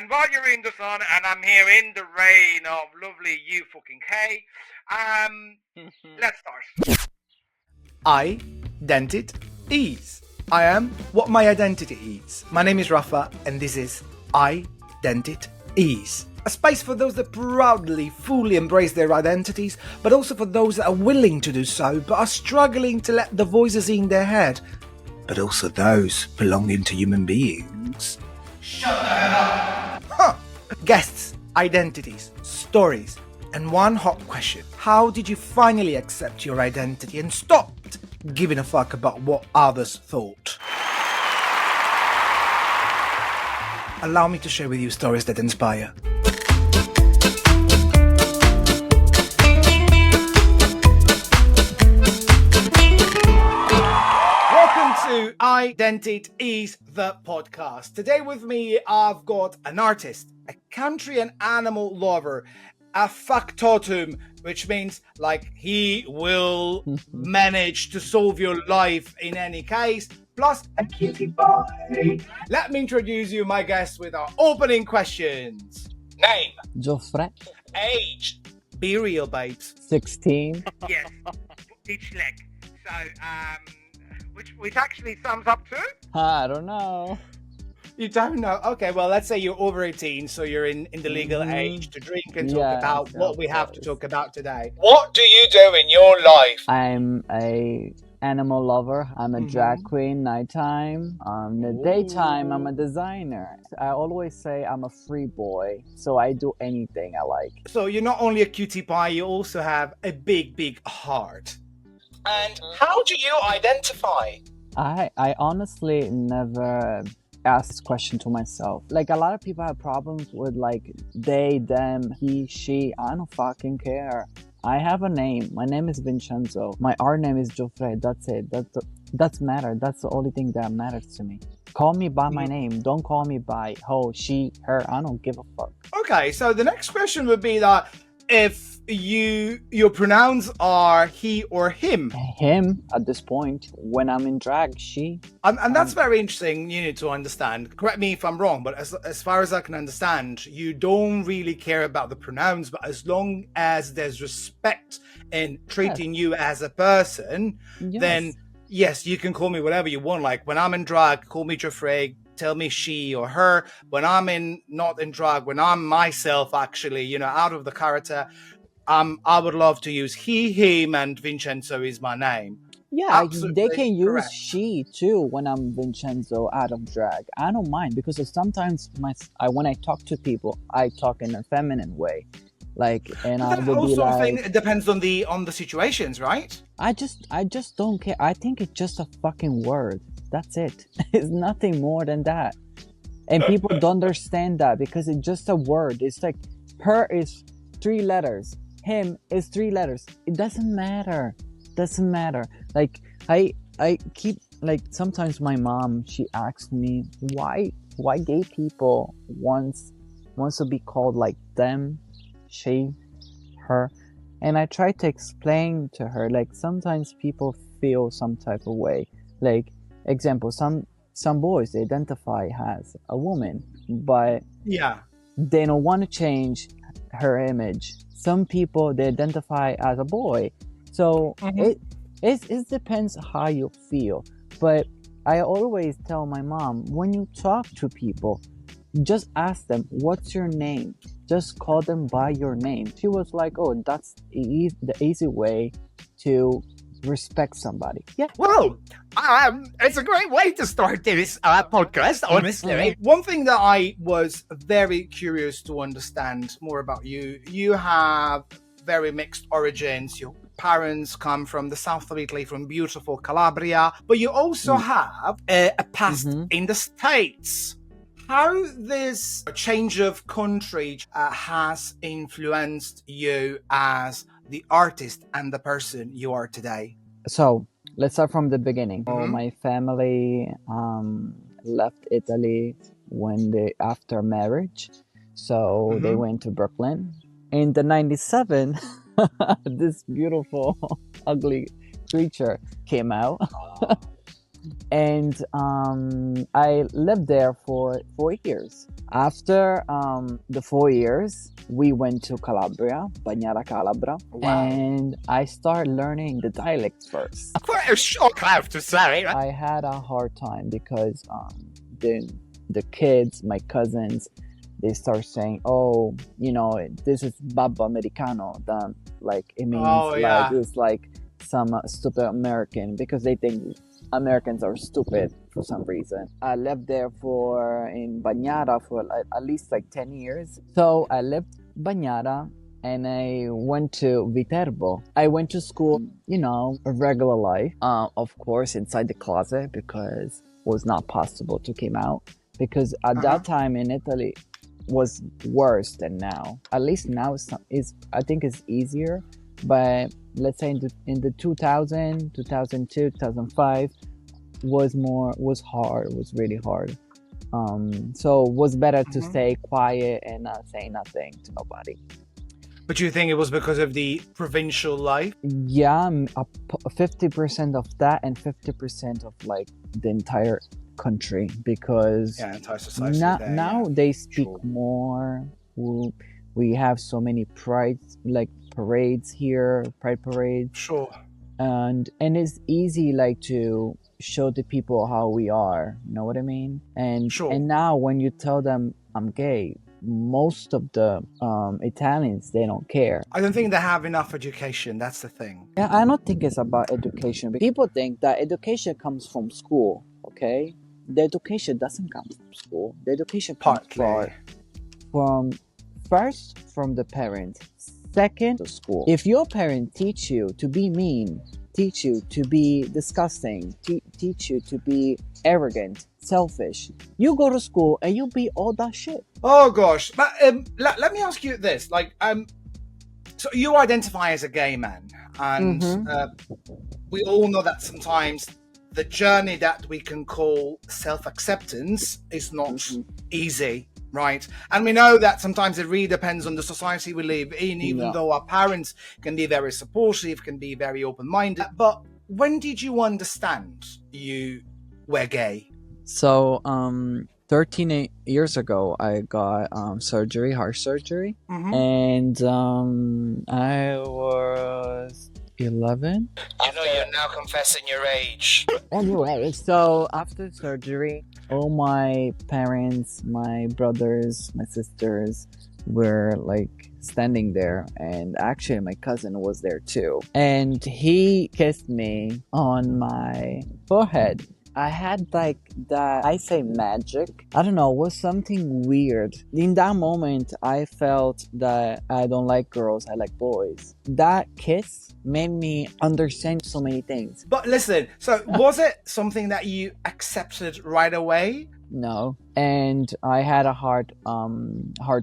And while you're in the sun and I'm here in the rain of lovely UK, let's start. I-Dentit-Is. I am what my identity is. My name is Rafa, and this is I-Dentit-Is. A space for those that proudly, fully embrace their identities, but also for those that are willing to do so, but are struggling to let the voices in their head, but also those belonging to human beings. Shut the hell up! Huh. Guests, identities, stories, and one hot question. How did you finally accept your identity and stopped giving a fuck about what others thought? Allow me to share with you stories that inspire. To I-Dentit-Is, the podcast. Today with me, I've got an artist, a country and animal lover, a factotum, which means like he will manage to solve your life in any case, plus a cutie pie. Let me introduce you, my guest, with our opening questions. Name? Gioffre. Age? Be real, babes. 16. Yes, each leg. So, which actually sums up to? I don't know. You don't know? Okay, well, let's say you're over 18, so you're in the legal age to drink and talk about what we have to talk about today. What do you do in your life? I'm a animal lover. I'm a drag queen nighttime. The daytime, I'm a designer. I always say I'm a free boy, so I do anything I like. So you're not only a cutie pie, you also have a big, big heart. And how do you identify? I honestly never asked this question to myself. Like, a lot of people have problems with like they, them, he, she. I don't fucking care. I have a name. My name is Vincenzo. My art name is Gioffre. That's it. That's matter. That's the only thing that matters to me. Call me by my name. Don't call me by ho, she, her. I don't give a fuck. Okay, so the next question would be that if your pronouns are he or him. Him at this point. When I'm in drag, she. And that's very interesting. You need to understand. Correct me if I'm wrong, but as far as I can understand, you don't really care about the pronouns, but as long as there's respect in treating you as a person, then yes, you can call me whatever you want. Like when I'm in drag, call me Gioffre, tell me she or her. When I'm not in drag, when I'm myself, actually, out of the character, I would love to use he, him, and Vincenzo is my name. Yeah, they can use she too when I'm Vincenzo out of drag. I don't mind because sometimes when I talk to people, I talk in a feminine way. Like, and I would be like, it depends on the situations, right? I just don't care. I think it's just a fucking word. That's it. It's nothing more than that. And people don't understand that because it's just a word. It's like her is 3 letters. Him is 3 letters. It doesn't matter. Like I keep like sometimes my mom, she asks me why gay people wants to be called like them, she, her, and I try to explain to her like sometimes people feel some type of way. Like example, some boys they identify as a woman, but they don't want to change her image. Some people they identify as a boy, so it depends how you feel. But I always tell my mom, when you talk to people, just ask them what's your name, just call them by your name. She was like, oh, that's the easy way to respect somebody. Yeah. Well, it's a great way to start this podcast, honestly. One thing that I was very curious to understand more about you have very mixed origins. Your parents come from the south of Italy, from beautiful Calabria, but you also have a past in the States. How this change of country has influenced you as the artist and the person you are today? So let's start from the beginning. My family left Italy after marriage, so they went to Brooklyn. In the 97, this beautiful ugly creature came out. and I lived there for 4 years. After the 4 years, we went to Calabria, Bagnara Calabria, Wow. and I started learning the dialects first. Quite a shock, I have to say. I had a hard time because the kids, my cousins, they start saying, "Oh, you know, this is Baba Americano." That like it means it's like some stupid American, because they think Americans are stupid for some reason. I lived there in Bagnara for at least like 10 years. So I left Bagnara and I went to Viterbo. I went to school, you know, a regular life. Of course, inside the closet, because it was not possible to come out. Because at that time in Italy was worse than now. At least now I think it's easier. But let's say in the 2000, 2002, 2005 was hard. It was really hard. So it was better to stay quiet and not say nothing to nobody. But you think it was because of the provincial life? Yeah, 50% of that and 50% of like the entire country, because entire society now they speak more. We have so many parades here, pride parades. Sure. And it's easy like to show the people how we are, you know what I mean? And now when you tell them I'm gay, most of the Italians, they don't care. I don't think they have enough education. That's the thing. Yeah, I don't think it's about education. People think that education comes from school. Okay, the education doesn't come from school. The education comes from first from the parent, second to school. If your parent teach you to be mean, teach you to be disgusting, teach you to be arrogant, selfish, you go to school and you be all that shit. Oh gosh, but let me ask you this: like, so you identify as a gay man, and we all know that sometimes the journey that we can call self-acceptance is not easy, right? And we know that sometimes it really depends on the society we live in, even though our parents can be very supportive, can be very open-minded. But when did you understand you were gay? So 13 years ago, I got heart surgery, and I was 11. I know you're now confessing your age. Anyway, so after surgery, all my parents, my brothers, my sisters were like standing there, and actually my cousin was there too, and he kissed me on my forehead. I had like that, I say magic. I don't know, it was something weird. In that moment, I felt that I don't like girls, I like boys. That kiss made me understand so many things. But listen, so was it something that you accepted right away? No, and I had a hard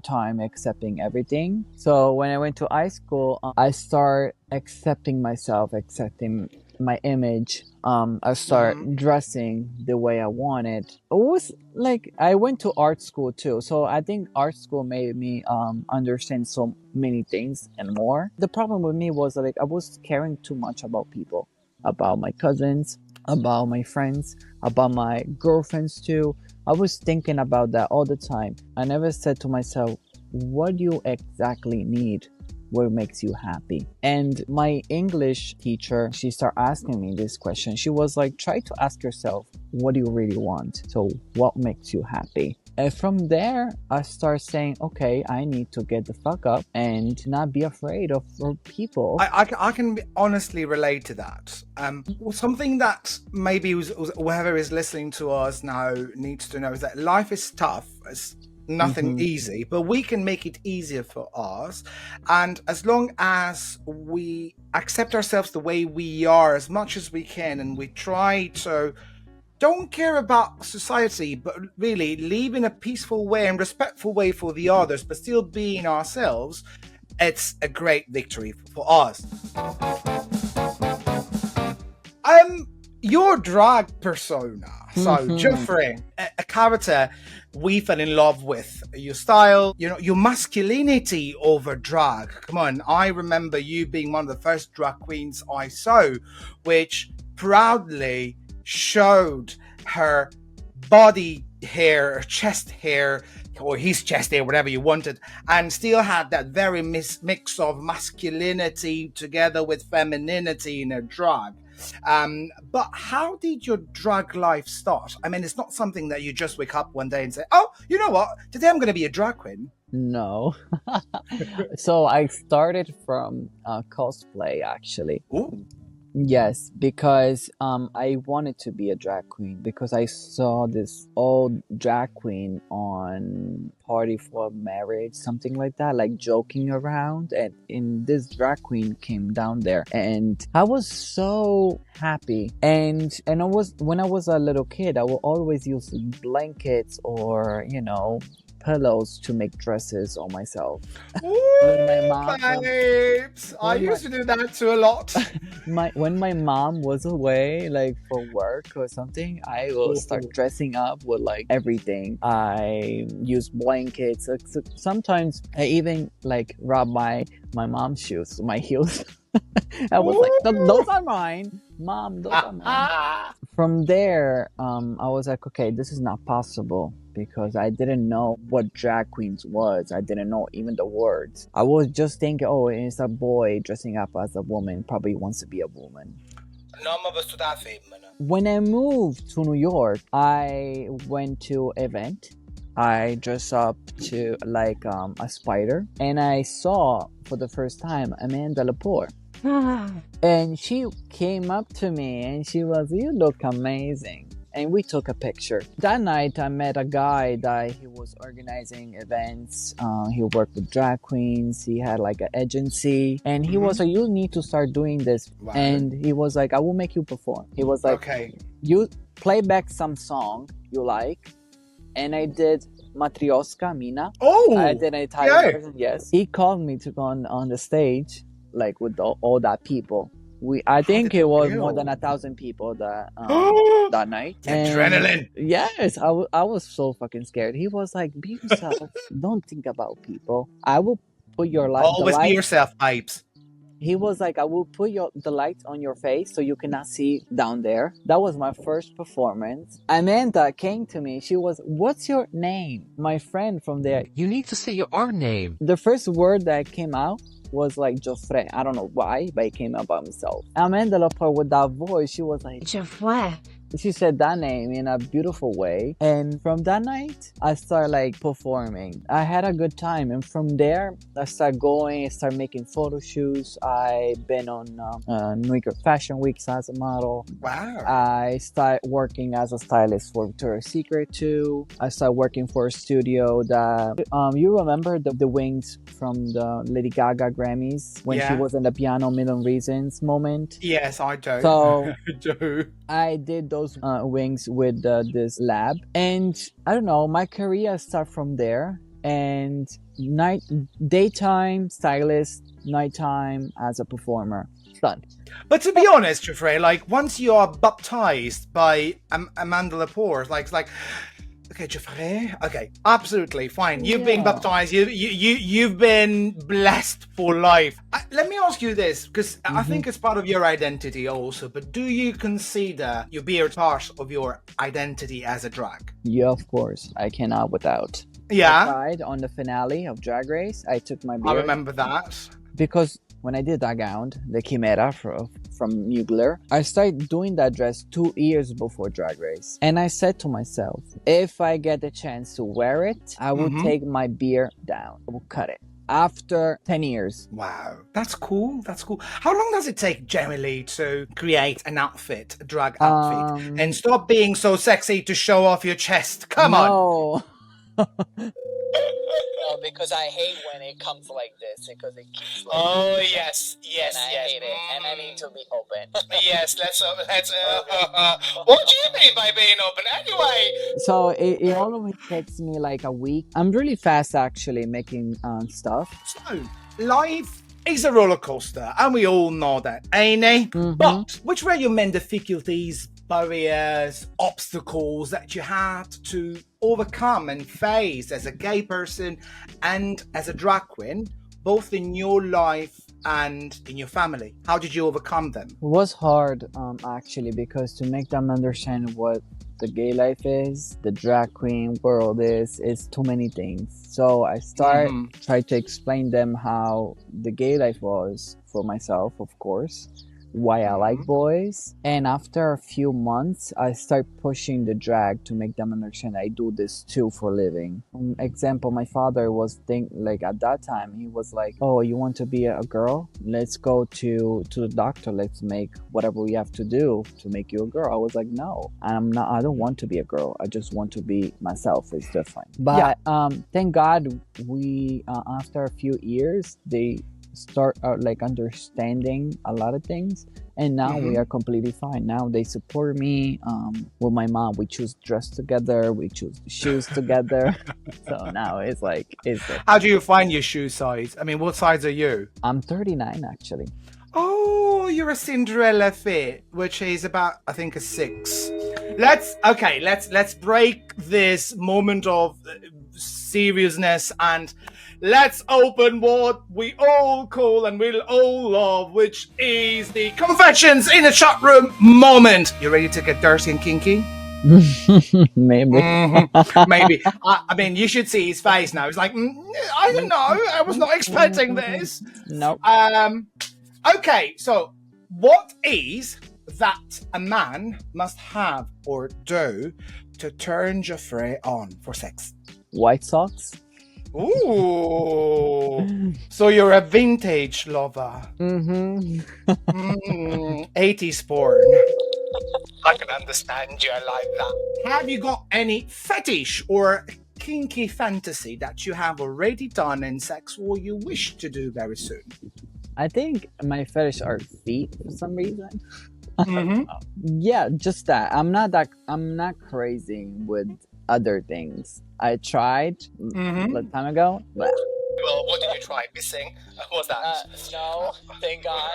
time accepting everything. So when I went to high school, I started accepting myself, accepting my image. I started dressing the way I wanted. It was like I went to art school too, so I think art school made me understand so many things and more. The problem with me was like I was caring too much about people, about my cousins, about my friends, about my girlfriends too. I was thinking about that all the time. I never said to myself, what do you exactly need? What makes you happy? And my English teacher, she started asking me this question. She was like, try to ask yourself, what do you really want? So what makes you happy? And from there, I start saying, okay, I need to get the fuck up and not be afraid of people. I can honestly relate to that. Something that maybe whoever is listening to us now needs to know is that life is tough. It's nothing easy, but we can make it easier for us. And as long as we accept ourselves the way we are as much as we can, and we try to don't care about society, but really live in a peaceful way and respectful way for the others, but still being ourselves, it's a great victory for us. Your drag persona, so Gioffre, a character we fell in love with. Your style, you know, your masculinity over drag. Come on, I remember you being one of the first drag queens I saw, which proudly showed her body hair, her chest hair, or his chest hair, whatever you wanted, and still had that very mix of masculinity together with femininity in her drag. But how did your drag life start? I mean, it's not something that you just wake up one day and say, oh, you know what? Today I'm going to be a drag queen. No. So I started from cosplay, actually. Ooh. Yes, because I wanted to be a drag queen because I saw this old drag queen on Party for Marriage, something like that, like joking around, and this drag queen came down there, and I was so happy. And I was, when I was a little kid, I would always use blankets or pillows to make dresses on myself. Ooh, babes. I used to do that too a lot. When my mom was away, like for work or something, I will start dressing up with like everything. I use blankets. Sometimes I even like rub my mom's shoes, my heels. I was like, those are mine, Mom. Those are mine. From there, I was like, okay, this is not possible, because I didn't know what drag queens was. I didn't know even the words. I was just thinking, oh, it's a boy dressing up as a woman, probably wants to be a woman. When I moved to New York, I went to an event. I dressed up to like a spider, and I saw for the first time Amanda Lepore. And she came up to me and she was, you look amazing. And we took a picture. That night I met a guy that he was organizing events. He worked with drag queens. He had like an agency. And he was like, you need to start doing this. Wow. And he was like, I will make you perform. He was like, okay, you play back some song you like. And I did Matryoshka Mina. Oh, I did an Italian version. Yes. He called me to go on the stage, like with all that people. I think it was more than 1,000 people that that night. Adrenaline. Yes, I was so fucking scared. He was like, be yourself. Don't think about people. I will put your light. Always be yourself, pipes. He was like, I will put the lights on your face so you cannot see down there. That was my first performance. Amanda came to me. She was, what's your name? My friend from there. You need to say your name. The first word that came out was like Gioffre. I don't know why, but it came out by himself. Amanda Lepore, with that voice, she was like, Gioffre. She said that name in a beautiful way. And from that night, I started like performing. I had a good time. And from there, I started going, I started making photo shoots. I've been on New York Fashion Weeks as a model. Wow. I started working as a stylist for Victoria's Secret too. I started working for a studio that, you remember the wings from the Lady Gaga Grammys when she was in the Piano Million Reasons moment? Yes, I do. So I do. I did those wings with this lab, and I don't know, my career started from there. And daytime stylist, nighttime as a performer. Done. But to be honest, Gioffre, like once you are baptized by Amanda Lepore, like okay, Gioffre, okay, absolutely fine. You've been baptized. You've been blessed for life. Let me ask you this, because I think it's part of your identity also. But do you consider your beard part of your identity as a drag? Yeah, of course. I cannot without. Yeah. I tried on the finale of Drag Race. I took my beard. I remember that. Because when I did that gown, the Chimera from Mugler, I started doing that dress 2 years before Drag Race. And I said to myself, if I get the chance to wear it, I will take my beard down. I will cut it. After 10 years. Wow. That's cool. That's cool. How long does it take generally to create an outfit, a drag outfit? And stop being so sexy to show off your chest. Come on. No, because I hate when it comes like this, because it keeps like... Oh, yes. And I hate it, and I need to be open. Yes, let's what do you mean by being open anyway? So it always takes me like a week. I'm really fast actually making stuff. So, life is a roller coaster, and we all know that, ain't it? But which were your main difficulties, barriers, obstacles that you had to overcome and face as a gay person and as a drag queen, both in your life and in your family? How did you overcome them? It was hard, actually, because to make them understand what the gay life is, the drag queen world is, it's too many things. So I try to explain them how the gay life was for myself, of course, why I like boys. And after a few months, I start pushing the drag to make them understand I do this too for a living. Example, my father was at that time, he was like, oh, you want to be a girl? Let's go to the doctor. Let's make whatever we have to do to make you a girl. I was like, no, I don't want to be a girl. I just want to be myself. It's different. But thank God we, after a few years, they start understanding a lot of things, and now we are completely fine. Now they support me. With my mom, we choose dress together, we choose shoes together. So now it's How do you find your shoe size? I mean, what size are you? I'm 39 actually. Oh, you're a Cinderella fit, which is about, I think, a 6. Let's break this moment of seriousness and let's open what we all call and we'll all love, which is the confessions in a chat room moment. You ready to get dirty and kinky? Maybe. Maybe. I mean, you should see his face now. He's like, I don't know. I was not expecting this. Nope. Okay, so what is that a man must have or do to turn Gioffre on for sex? White socks. Ooh. So you're a vintage lover. 80s porn. I can understand you like that. Have you got any fetish or kinky fantasy that you have already done in sex or you wish to do very soon? I think my fetish are feet for some reason. Yeah, just that. I'm not crazy with other things. I tried a long time ago, but well, what did you try? Missing? What's that? No, thank God.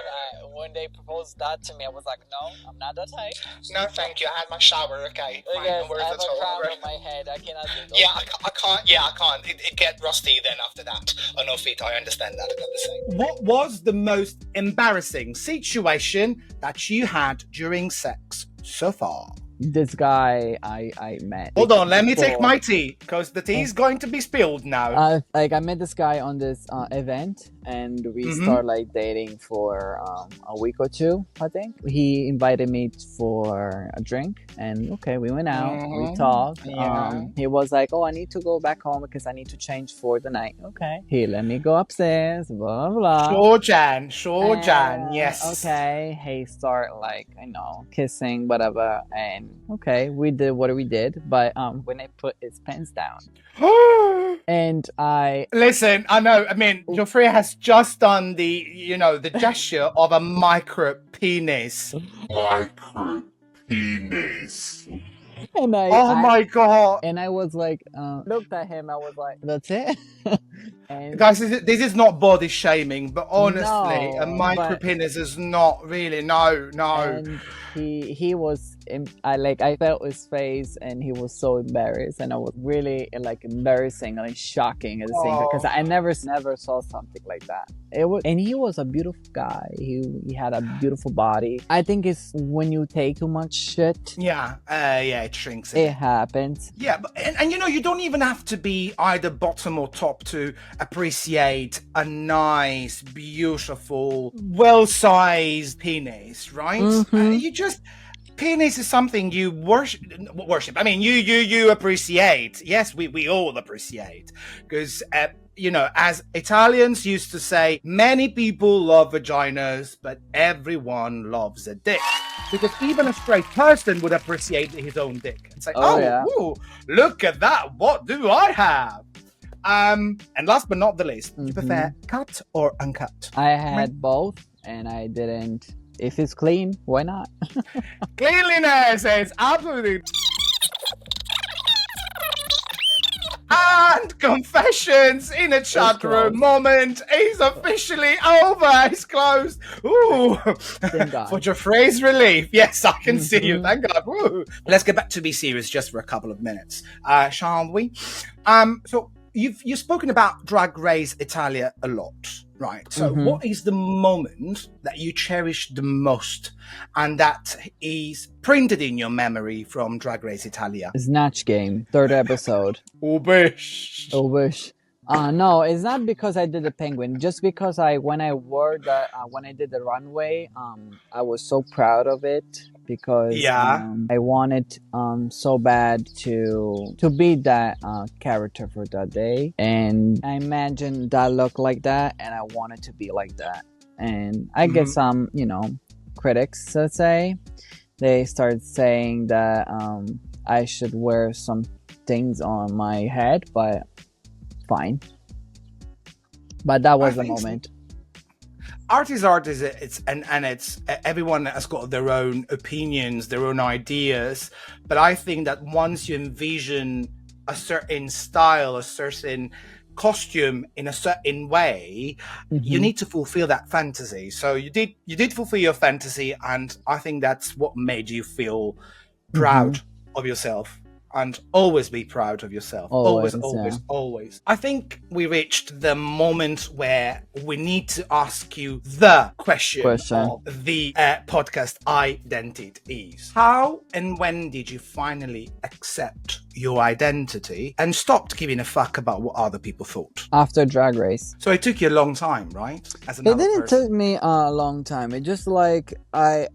When they proposed that to me, I was like, no, I'm not that type. No, thank you. I had my shower. Okay. Fine. Yes, Where's I have the a crown toilet? on my head. I cannot do those. Yeah, I can't. Yeah, I can't. It get rusty then after that. Oh no, feet. I understand that. I got the same. What was the most embarrassing situation that you had during sex so far? This guy I met. Hold on, let me take my tea, because the tea is going to be spilled now. I met this guy on this event, and we start dating for a week or two, I think. He invited me for a drink, and okay, we went out, we talked. He was like, oh, I need to go back home because I need to change for the night. Okay. He let me go upstairs, blah, blah. Sure, Jan, yes. Okay, he start kissing, whatever, and okay, we did what we did, but when I put his pants down, and I listen, I know. I mean, Gioffre has just done the gesture of a micro penis. Micro penis. And my God! And I was like, looked at him. I was like, that's it. And guys, this is not body shaming, but honestly, a micro penis is not really no. And he was, I felt his face, and he was so embarrassed, and I was really embarrassing and shocking at the same time, because I never saw something like that. And he was a beautiful guy. He had a beautiful body. I think it's when you take too much shit. Yeah, it shrinks. It happens. Yeah, but, and you don't even have to be either bottom or top to appreciate a nice, beautiful, well-sized penis, right? Penis is something you worship. I mean, you appreciate. Yes, we all appreciate, because as Italians used to say, many people love vaginas, but everyone loves a dick. Because even a straight person would appreciate his own dick and say, ooh, look at that. What do I have? And last but not the least, do you prefer cut or uncut? I had both, and I didn't. If it's clean, why not? Cleanliness is absolutely. And confessions in a chat room moment is officially over. It's closed. Ooh, for Gioffre's relief. Yes, I can see you. Thank God. Woo. Let's get back to be serious just for a couple of minutes, shall we? So you've spoken about Drag Race Italia a lot, right? So what is the moment that you cherish the most and that is printed in your memory from Drag Race Italia? Snatch Game, 3rd episode. Oh, bish. Oh, wish. No, it's not because I did the penguin. Just because when I did the runway, I was so proud of it because I wanted so bad to be that character for that day, and I imagined that look like that, and I wanted to be like that. And I get some, critics, let's say, they started saying that I should wear some things on my head, but fine. But that was the moment. Art is art, it's everyone has got their own opinions, their own ideas. But I think that once you envision a certain style, a certain costume in a certain way, you need to fulfill that fantasy. So you did fulfill your fantasy, and I think that's what made you feel proud of yourself. And always be proud of yourself. Always. I think we reached the moment where we need to ask you the question. Of the podcast I-Dentit-Is. How and when did you finally accept your identity and stopped giving a fuck about what other people thought? After Drag Race. So it took you a long time, right? It didn't take me a long time. It just like I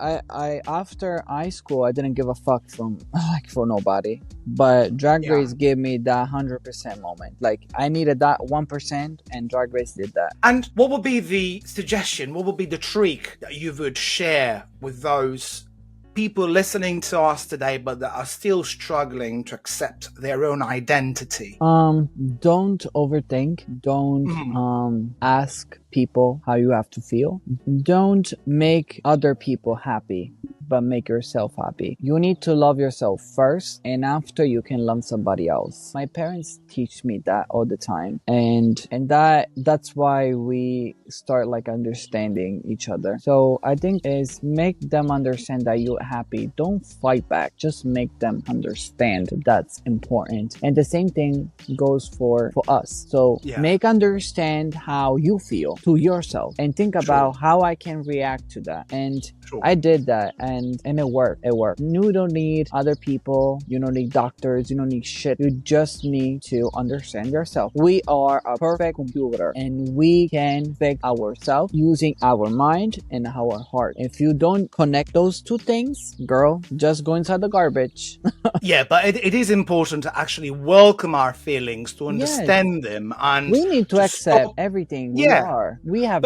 after high school, I didn't give a fuck for nobody. But Drag Race gave me that 100% moment. Like, I needed that 1%, and Drag Race did that. And what would be the suggestion? What would be the trick that you would share with those people listening to us today, but that are still struggling to accept their own identity? Don't overthink. Don't ask people how you have to feel. Don't make other people happy, but make yourself happy. You need to love yourself first, and after you can love somebody else. My parents teach me that all the time, and that's why we start like understanding each other. So I think is make them understand that you're happy. Don't fight back. Just make them understand that's important. And the same thing goes for us. So make understand how you feel to yourself, and think about how I can react to that. And I did that, and it worked. You don't need other people. You don't need doctors. You don't need shit. You just need to understand yourself. We are a perfect computer, and we can fix ourselves using our mind and our heart. If you don't connect those two things, girl, just go inside the garbage. Yeah, but it is important to actually welcome our feelings, to understand them, and we need to accept everything we are. We have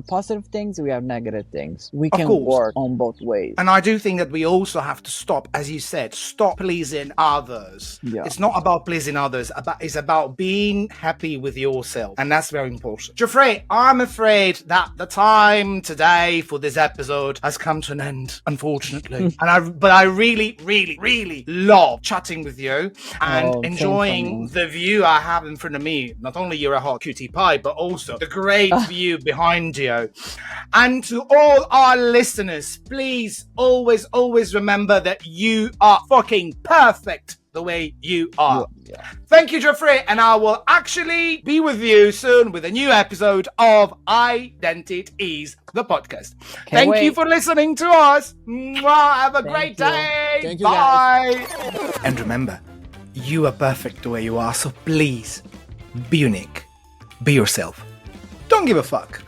positive things. We have negative things. We can work on both ways. And I do think that we also have to stop, as you said, stop pleasing others. Yeah. It's not about pleasing others. It's about being happy with yourself. And that's very important. Gioffré, I'm afraid that the time today for this episode has come to an end, unfortunately. But I really, really, really love chatting with you and enjoying the view I have in front of me. Not only you're a hot cutie pie, but also the great view behind you. And to all our listeners, please always remember that you are fucking perfect the way you are. Thank you, Gioffré, and I will actually be with you soon with a new episode of I-Dentit-Is, the podcast. Thank you for listening to us. Mwah, have a great day. Thank you, bye. And remember, you are perfect the way you are, so please be unique. Be yourself. Don't give a fuck.